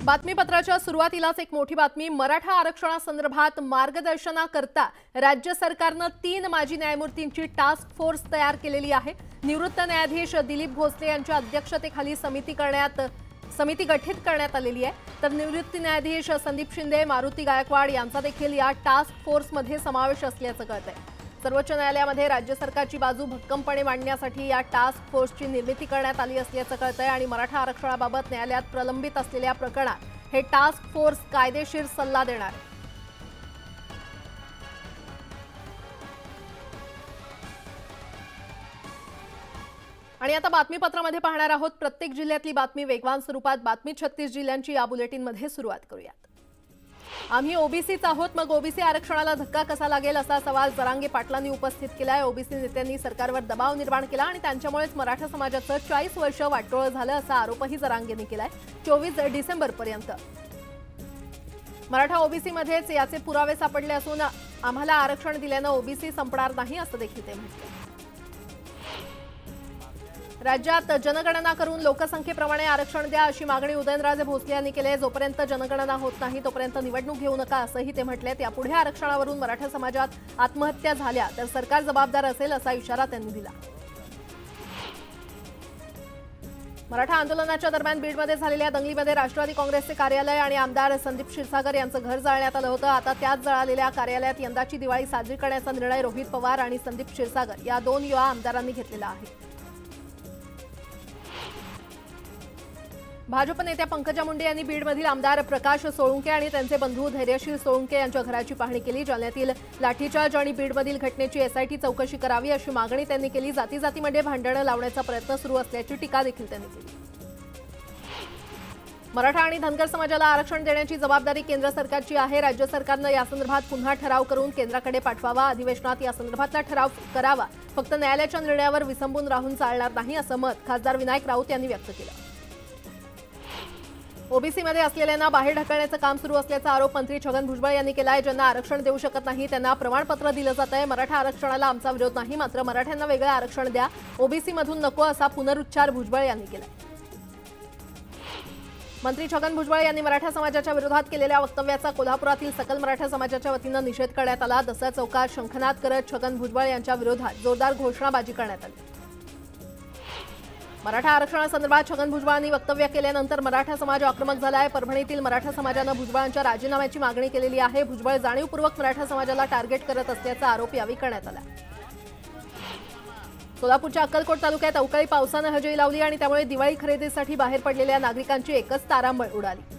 बातमीपत्राच्या सुरुवातीलाच एक मोठी बातमी। मराठा आरक्षणासंदर्भात मार्गदर्शनाकरता राज्य सरकारने 3 माजी न्यायमूर्तींची टास्क फोर्स तयार केलेली आहे। निवृत्त न्यायाधीश दिलीप भोसले यांच्या अध्यक्षतेखाली समिती गठीत करण्यात आलेली आहे। तर निवृत्त न्यायाधीश संदीप शिंदे, मारुती गायकवाड यांचा देखील या टास्क फोर्समध्ये समावेश असल्याचं कळतंय। सर्वोच्च न्यायालयामध्ये राज्य सरकारची बाजू भक्कमपणे मांडण्यासाठी या टास्क फोर्सची निर्मिती करण्यात आली असल्याचं कळतंय आणि मराठा आरक्षणाबाबत न्यायालयात प्रलंबित असलेल्या प्रकरणात हे टास्क फोर्स कायदेशीर सल्ला देणार आहे। आणि आता बातमीपत्रामध्ये पाहणार आहोत प्रत्येक जिल्ह्यातली बातमी वेगवान स्वरूपात। बातमी 36 जिल्ह्यांची या बुलेटिनमध्ये सुरुवात करूयात। आम्ही ओबीसीच आहोत, मग ओबीसी आरक्षणाला धक्का कसा लागेल असा सवाल जरांगे पाटलांनी उपस्थित केलाय। ओबीसी नेत्यांनी सरकारवर दबाव निर्माण केला आणि त्यांच्यामुळेच मराठा समाजाचं 40 वर्ष वाटोळं झालं असा आरोपही जरांगेंनी केलाय। 24 डिसेंबरपर्यंत मराठा ओबीसी मध्येच याचे पुरावे सापडले असून आम्हाला आरक्षण दिल्यानं ओबीसी संपणार नाही असं देखील ते म्हणाले। राज्यात जनगणना करून लोकसंख्येप्रमाणे आरक्षण द्या अशी मागणी उदयनराजे भोसले यांनी केली आहे। जोपर्यंत जनगणना होत नाही तोपर्यंत निवडणूक घेऊ नका असंही ते म्हटले। यापुढे आरक्षणावरून मराठा समाजात आत्महत्या झाल्या तर सरकार जबाबदार असेल असा इशारा त्यांनी दिला। मराठा आंदोलनाच्या दरम्यान बीडमध्ये झालेल्या दंगलीमध्ये राष्ट्रवादी काँग्रेसचे कार्यालय आणि आमदार संदीप क्षीरसागर यांचं घर जाळण्यात आलं होतं। आता त्याच जळालेल्या कार्यालयात यंदाची दिवाळी साजरी करण्याचा निर्णय रोहित पवार आणि संदीप क्षीरसागर या 2 युवा आमदारांनी घेतलेला आहे। भाजप नेत्या पंकजा मुंडे यांनी बीडमधील आमदार प्रकाश सोळुंके आणि त्यांचे बंधू धैर्यशील सोळुंके यांच्या घराची पाहणी केली। जालन्यातील लाठीचार्ज आणि बीडमधील घटनेची एसआयटी चौकशी करावी अशी मागणी त्यांनी केली। जातीजातीमध्ये भांडणं लावण्याचा प्रयत्न सुरू असल्याची टीका देखील त्यांनी केली। मराठा आणि धनगर समाजाला आरक्षण देण्याची जबाबदारी केंद्र सरकारची आहे। राज्य सरकारने यासंदर्भात पुन्हा ठराव करून केंद्राकडे पाठवावा। अधिवेशनात यासंदर्भातला ठराव करावा। फक्त न्यायालयाच्या निर्णयावर विसंबून राहून चालणार नाही असं मत खासदार विनायक राऊत यांनी व्यक्त केलं। ओबीसीमध्ये असलेल्यांना बाहेर ढकलण्याचं काम सुरू असल्याचा आरोप मंत्री छगन भुजबळ यांनी केला आहे। ज्यांना आरक्षण देऊ शकत नाही त्यांना प्रमाणपत्र दिलं जात आहे। मराठा आरक्षणाला आमचा विरोध नाही, मात्र मराठ्यांना वेगळं आरक्षण द्या, ओबीसीमधून नको असा पुनरुच्चार भुजबळ यांनी केला। मंत्री छगन भुजबळ यांनी मराठा समाजाच्या विरोधात केलेल्या वक्तव्याचा कोल्हापुरातील सकल मराठा समाजाच्या वतीनं निषेध करण्यात आला। दसरा चौकात शंखनाद करत छगन भुजबळ यांच्या विरोधात जोरदार घोषणाबाजी करण्यात आली। मराठा आरक्षणासंदर्भात छगन भुजबळांनी वक्तव्य केल्यानंतर मराठा समाज आक्रमक झाला आहे। परभणीतील मराठा समाजानं भुजबळांच्या राजीनाम्याची मागणी केलेली आहे। भुजबळ जाणीवपूर्वक मराठा समाजाला टार्गेट करत असल्याचा आरोप यावेळी करण्यात आला। सोलापूरच्या अक्कलकोट तालुक्यात अवकाळी पावसानं हजेरी लावली आणि त्यामुळे दिवाळी खरेदीसाठी बाहेर पडलेल्या नागरिकांची एकच तारांबळ उडाली।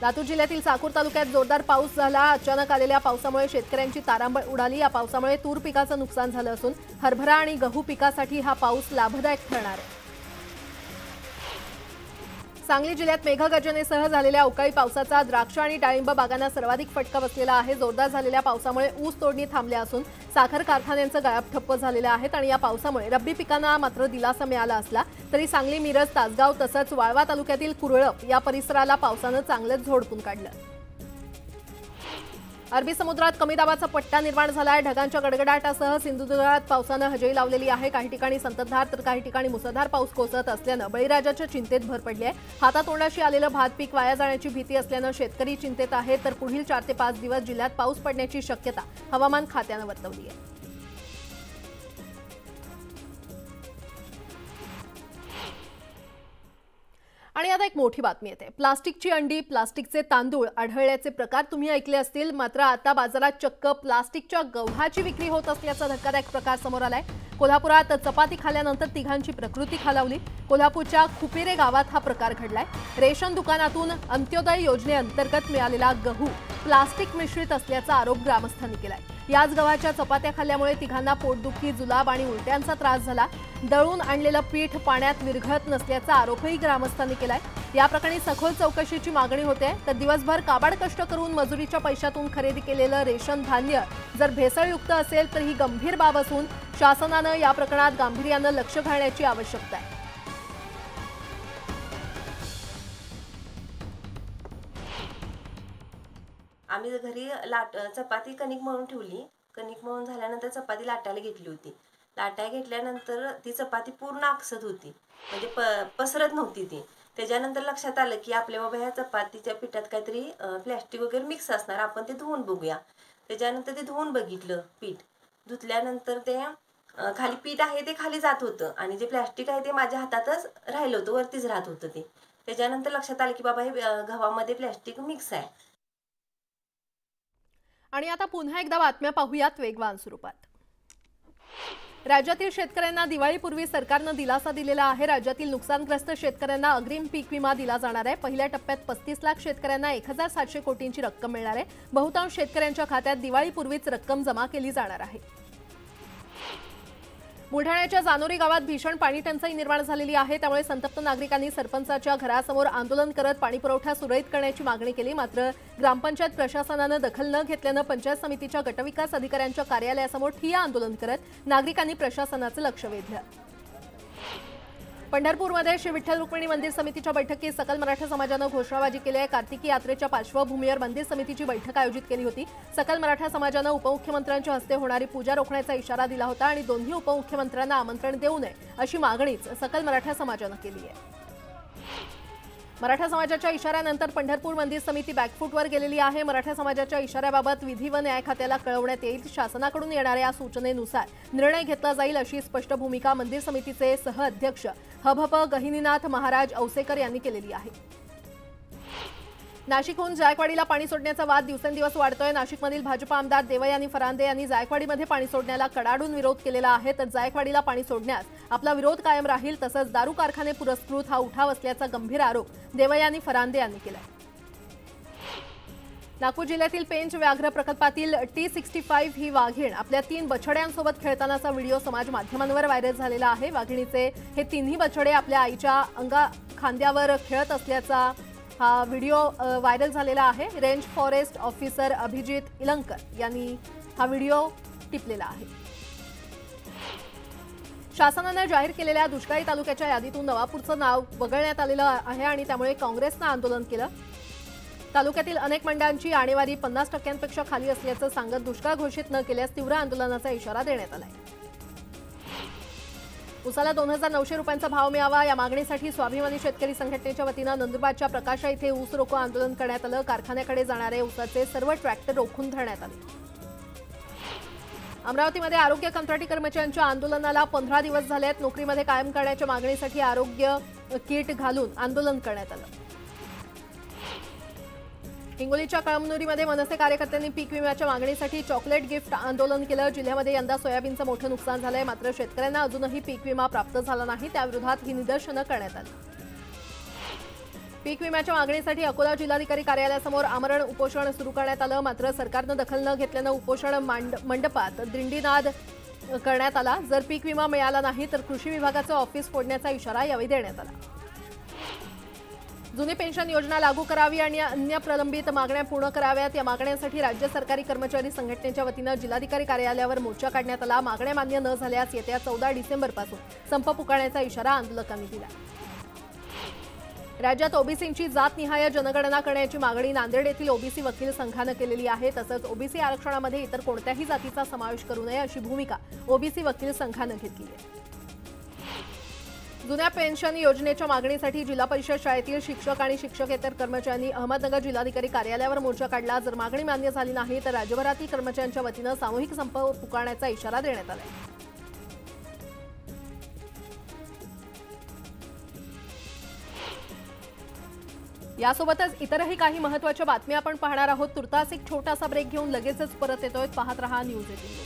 लातूर जिल्ह्यातील साकूर तालुक्यात जोरदार पाऊस झाला। अचानक आलेल्या पावसामुळे शेतकऱ्यांची तारांबळ उडाली। या पावसामुळे तूर पिकाचं नुकसान झालं असून हरभरा आणि गहू पिकासाठी हा पाऊस लाभदायक ठरणार आहे। सांगली जिल्ह्यात मेघगर्जनेसह झालेल्या अवकाळी पावसाचा द्राक्ष आणि डाळिंब बागांना सर्वाधिक फटका बसलेला आहे। जोरदार झालेल्या पावसामुळे ऊस तोडणी थांबल्या असून साखर कारखान्यांचं गाळप ठप्प झालेले आहेत आणि या पावसामुळे रब्बी पिकांना मात्र दिलासा मिळाला असला तरी सांगली, मिरज, तासगाव तसंच वाळवा तालुक्यातील कुरळप या परिसराला पावसानं चांगलंच झोडपून काढलं। अरबी समुद्रात कमी दाबाचा पट्टा निर्माण झाला आहे। ढगांच्या गडगडाटासह सिंधुदुर्गात पावसानं हजेरी लावलेली आहे। काही ठिकाणी संततधार तर काही ठिकाणी मुसळधार पाऊस कोसळत असल्यानं बळीराजाच्या चिंतेत भर पडली आहे। हातातोंडाशी आलेलं भात पीक वाया जाण्याची भीती असल्यानं शेतकरी चिंतेत आहेत। तर पुढील 4 ते 5 दिवस जिल्ह्यात पाऊस पडण्याची शक्यता हवामान खात्यानं वर्तवली आहे। आणि आता एक मोठी बातमी येते। प्लास्टिकची अंडी, प्लास्टिकचे तांदूळ आढळल्याचे प्रकार तुम्ही ऐकले असतील, मात्र आता बाजारात चक्क प्लास्टिकच्या गव्हाची विक्री होत असल्याचा धक्कादायक प्रकार समोर आलाय। कोल्हापुरात चपाती खाल्यानंतर तिघांची प्रकृती खालावली। कोल्हापूरच्या खुपिरे गावात हा प्रकार घडलाय। रेशन दुकानातून अंत्योदय योजनेअंतर्गत मिळालेला गहू प्लास्टिक मिश्रित असल्याचा आरोप ग्रामस्थांनी केलाय। याच गव्हाच्या चपात्या खाल्ल्यामुळे तिघांना पोटदुखी, जुलाब आणि उलट्यांचा त्रास झाला। दळून आणलेलं पीठ पाण्यात विरघळत नसल्याचा आरोपही ग्रामस्थांनी केलाय। या प्रकरणी सखोल चौकशीची मागणी होते। तर दिवसभर काबाड कष्ट करून मजुरीच्या पैशातून खरेदी केलेलं रेशन धान्य जर भेसळयुक्त असेल तर ही गंभीर बाब असून शासनानं या प्रकरणात गांभीर्यानं लक्ष घालण्याची आवश्यकता आहे। आम्ही घरी चपाती कणिक मळून ठेवली। कणिक मळून झाल्यानंतर चपाती लाटायला घेतली होती। लाटायला घेतल्यानंतर ती चपाती पूर्ण आकसत होती, म्हणजे पसरत नव्हती ती। त्याच्यानंतर लक्षात आलं की आपल्या बाबा ह्या चपातीच्या पिठात काहीतरी प्लॅस्टिक वगैरे मिक्स असणार, आपण ते धुवून बघूया. त्याच्यानंतर ते धुवून बघितलं पीठ. धुतल्यानंतर ते खाली पीठ आहे ते खाली जात होतं आणि जे प्लॅस्टिक आहे ते माझ्या हातातच राहिलं होतं, वरतीच राहत होतं ते. त्याच्यानंतर लक्षात आलं की बाबा हे गव्हामध्ये प्लॅस्टिक मिक्स आहे. आणि आता पुन्हा एकदा बातम्या पाहूयात वेगवान स्वरूपात. राज्यातील शेतकऱ्यांना दिवाळीपूर्वी सरकारनं दिलासा दिलेला आहे. राज्यातील नुकसानग्रस्त शेतकऱ्यांना अग्रिम पीक विमा दिला जाणार आहे. पहिल्या टप्प्यात 35 लाख शेतकऱ्यांना 1700 कोटींची रक्कम मिळणार आहे. बहुतांश शेतकऱ्यांच्या खात्यात दिवाळीपूर्वीच रक्कम जमा केली जाणार आहे. बुलढाण्याच्या जानोरी गावात भीषण पाणी टंचाई निर्माण झालेली आहे. त्यामुळे संतप्त नागरिकांनी सरपंचाच्या घरासमोर आंदोलन करत पाणीपुरवठा सुरळीत करण्याची मागणी केली. मात्र ग्रामपंचायत प्रशासनानं दखल न घेतल्यानं पंचायत समितीच्या गटविकास अधिकाऱ्यांच्या कार्यालयासमोर ठिय्या आंदोलन करत नागरिकांनी प्रशासनाचं लक्ष वेधलं. पंढरपूरमध्ये श्री विठ्ठल रुक्मिणी मंदिर समितीच्या बैठकीत सकल मराठा समाजानं घोषणाबाजी केली आहे. कार्तिकी यात्रेच्या पार्श्वभूमीवर मंदिर समितीची बैठक आयोजित केली होती. सकल मराठा समाजानं उपमुख्यमंत्र्यांच्या हस्ते होणारी पूजा रोखण्याचा इशारा दिला होता आणि दोन्ही उपमुख्यमंत्र्यांना आमंत्रण देऊ नये अशी मागणीच सकल मराठा समाजानं केली आहे. मराठा समाजाच्या इशाऱ्यानंतर पंढरपूर मंदिर समिती बॅकफूटवर गेलेली आहे. मराठा समाजाच्या इशाऱ्याबाबत विधी व न्याय खात्याला कळवण्यात येईल. शासनाकडून येणाऱ्या सूचनेनुसार निर्णय घेतला जाईल अशी स्पष्ट भूमिका मंदिर समितीचे सहअध्यक्ष हभप गहिनीनाथ महाराज औसेकर यांनी केलेली आहे. नाशिकहून जायकवाडीला पाणी सोडण्याचा वाद दिवसेंदिवस वाढतोय. नाशिकमधील भाजपा आमदार देवयानी फरांदे यांनी जायकवाडीमध्ये पाणी सोडण्याला कडाडून विरोध केलेला आहे. तर जायकवाडीला पाणी सोडण्यास आपला विरोध कायम राहील. तसंच दारू कारखाने पुरस्कृत हा उठाव असल्याचा गंभीर आरोप देवयानी फरांदे यांनी केला. नागपूर जिल्ह्यातील पेंच व्याघ्र प्रकल्पातील T65 ही वाघीण आपल्या 3 बछड्यांसोबत खेळतानाचा व्हिडिओ समाज माध्यमांवर व्हायरल झालेला आहे. वाघिणीचे हे तिन्ही बछडे आपल्या आईच्या खांद्यावर खेळत असल्याचा हा व्हिडिओ व्हायरल झालेला आहे. रेंज फॉरेस्ट ऑफिसर अभिजित इलंकर यांनी हा व्हिडिओ टिपलेला आहे. शासनानं जाहीर केलेल्या दुष्काळी तालुक्याच्या यादीतून नवापूरचं नाव वगळण्यात आलेलं आहे आणि त्यामुळे काँग्रेसनं आंदोलन केलं. तालुक्यातील अनेक मंडळांची आणेवारी 50% खाली असल्याचं सांगत दुष्काळ घोषित न केल्यास तीव्र आंदोलनाचा इशारा देण्यात आलाय. उसाला 2900 रुपयांचा भाव मिळावा या मागणीसाठी स्वाभिमानी शेतकरी संघटनेच्या वतीनं नंदुरबारच्या प्रकाशा इथे ऊस रोको आंदोलन करण्यात आलं. कारखान्याकडे जाणारे ऊसाचे सर्व ट्रॅक्टर रोखून धरण्यात आले. अमरावतीमध्ये आरोग्य कंत्राटी कर्मचाऱ्यांच्या आंदोलनाला 15 दिवस झाले आहेत. नोकरीमध्ये कायम करण्याच्या मागणीसाठी आरोग्य किट घालून आंदोलन करण्यात आलं. हिंगोलीच्या कळमनुरीमध्ये मनसे कार्यकर्त्यांनी पीक विम्याच्या मागणीसाठी चॉकलेट गिफ्ट आंदोलन केलं. जिल्ह्यामध्ये यंदा सोयाबीनचं मोठं नुकसान झालंय. मात्र शेतकऱ्यांना अजूनही पीक विमा प्राप्त झाला नाही. त्याविरोधात ही निदर्शनं करण्यात आली. पीक विम्याच्या मागणीसाठी अकोला जिल्हाधिकारी कार्यालयासमोर आमरण उपोषण सुरू करण्यात आलं. मात्र सरकारनं दखल न घेतल्यानं उपोषण मंडपात दिंडीनाद करण्यात आला. जर पीक विमा मिळाला नाही तर कृषी विभागाचं ऑफिस फोडण्याचा इशारा यावेळी देण्यात आला. जुनी पेन्शन योजना लागू करावी आणि अन्य प्रलंबित मागण्या पूर्ण कराव्यात या मागण्यांसाठी राज्य सरकारी कर्मचारी संघटनेच्या वतीनं जिल्हाधिकारी कार्यालयावर मोर्चा काढण्यात आला. मागण्या मान्य न झाल्यास येत्या 14 डिसेंबरपासून संप पुकारण्याचा इशारा आंदोलकांनी दिला. राज्यात ओबीसींची जातनिहाय जनगणना करण्याची मागणी नांदेड येथील ओबीसी वकील संघानं केलेली आहे. तसंच ओबीसी आरक्षणामध्ये इतर कोणत्याही जातीचा समावेश करू नये अशी भूमिका ओबीसी वकील संघानं घेतली आहे. जुन्या पेन्शन योजनेच्या मागणीसाठी जिल्हा परिषद शाळेतील शिक्षक आणि शिक्षकेतर कर्मचाऱ्यांनी अहमदनगर जिल्हाधिकारी कार्यालयावर मोर्चा काढला. जर मागणी मान्य झाली नाही तर राज्यभरातील कर्मचाऱ्यांच्या वतीनं सामूहिक संप पुकारण्याचा इशारा देण्यात आला. यासोबतच इतरही काही महत्त्वाच्या बातम्या आपण पाहणार आहोत. तुर्तास एक छोटासा ब्रेक घेऊन लगेचच परत येतोय. पाहत रहा न्यूज 18.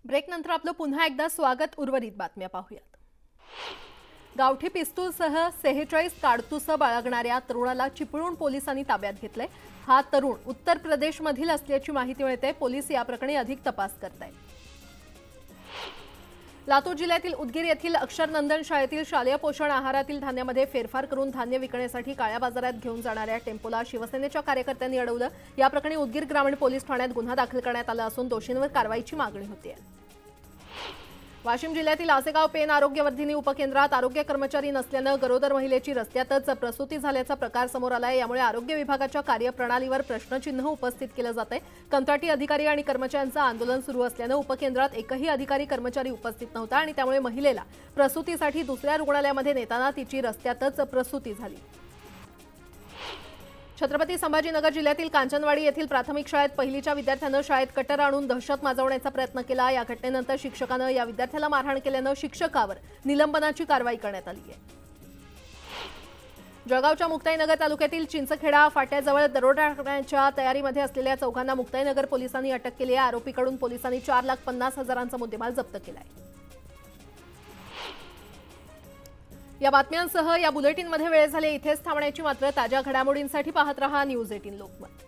ब्रेकनंतर आपलं पुन्हा एकदा स्वागत. उर्वरित बातम्या पाहूयात. गावठी पिस्तूलसह 46 काडतुसं बाळगणाऱ्या तरुणाला चिपळूण पोलिसांनी ताब्यात घेतलंय. हा तरुण उत्तर प्रदेशमधील असल्याची माहिती मिळते. पोलीस या प्रकरणी अधिक तपास करतायत. लातूर जिल्ह्यातील उदगीर येथील अक्षरनंदन शाळेतील शालेय पोषण आहारातील धान्यामध्ये फेरफार करून धान्य विकण्यासाठी काळ्या बाजारात घेऊन जाणाऱ्या टेम्पोला शिवसेनेच्या कार्यकर्त्यांनी अडवलं. या प्रकरणी उदगीर ग्रामीण पोलीस ठाण्यात गुन्हा दाखल करण्यात आला असून दोषींवर कारवाईची मागणी होती. वाशिम जिल्ह्यातील आसेगाव पेन आरोग्यवर्धिनी उपकेंद्रात आरोग्य कर्मचारी नसल्यानं गरोदर महिलेची रस्त्यातच प्रसूती झाल्याचा प्रकार समोर आलाय। यामुळे आरोग्य विभागाच्या कार्यप्रणालीवर प्रश्नचिन्ह उपस्थित केलं जातंय। कंत्राटी अधिकारी आणि कर्मचाऱ्यांचं आंदोलन सुरू असल्यानं उपकेंद्रात एकही अधिकारी कर्मचारी उपस्थित नव्हता आणि त्यामुळे महिलेला प्रसूतीसाठी दुसऱ्या रुग्णालयामध्ये नेताना तिची रस्त्यातच प्रसूती झाली। छत्रपती संभाजीनगर जिल्ह्यातील कांचनवाडी येथील प्राथमिक शाळेत पहिलीच्या विद्यार्थ्यानं शाळेत कटर आणून दहशत माजवण्याचा प्रयत्न केला। या घटनेनंतर शिक्षकानं या विद्यार्थ्याला मारहाण केल्यानं शिक्षकावर निलंबनाची कारवाई करण्यात आली आहे। जळगावच्या मुक्ताईनगर तालुक्यातील चिंचखेडा फाट्याजवळ दरोडा टाकण्याच्या तयारीमध्ये असलेल्या चौघांना मुक्ताईनगर पोलिसांनी अटक केली आहे। आरोपीकडून पोलिसांनी 4,50,000चा मुद्देमाल जप्त केला आहे। या बातम्यांसह या बुलेटिनमध्ये वेळ झाली इथेच थांबण्याची। मात्र ताज्या घडामोडींसाठी पाहत रहा न्यूज 18 लोकमत।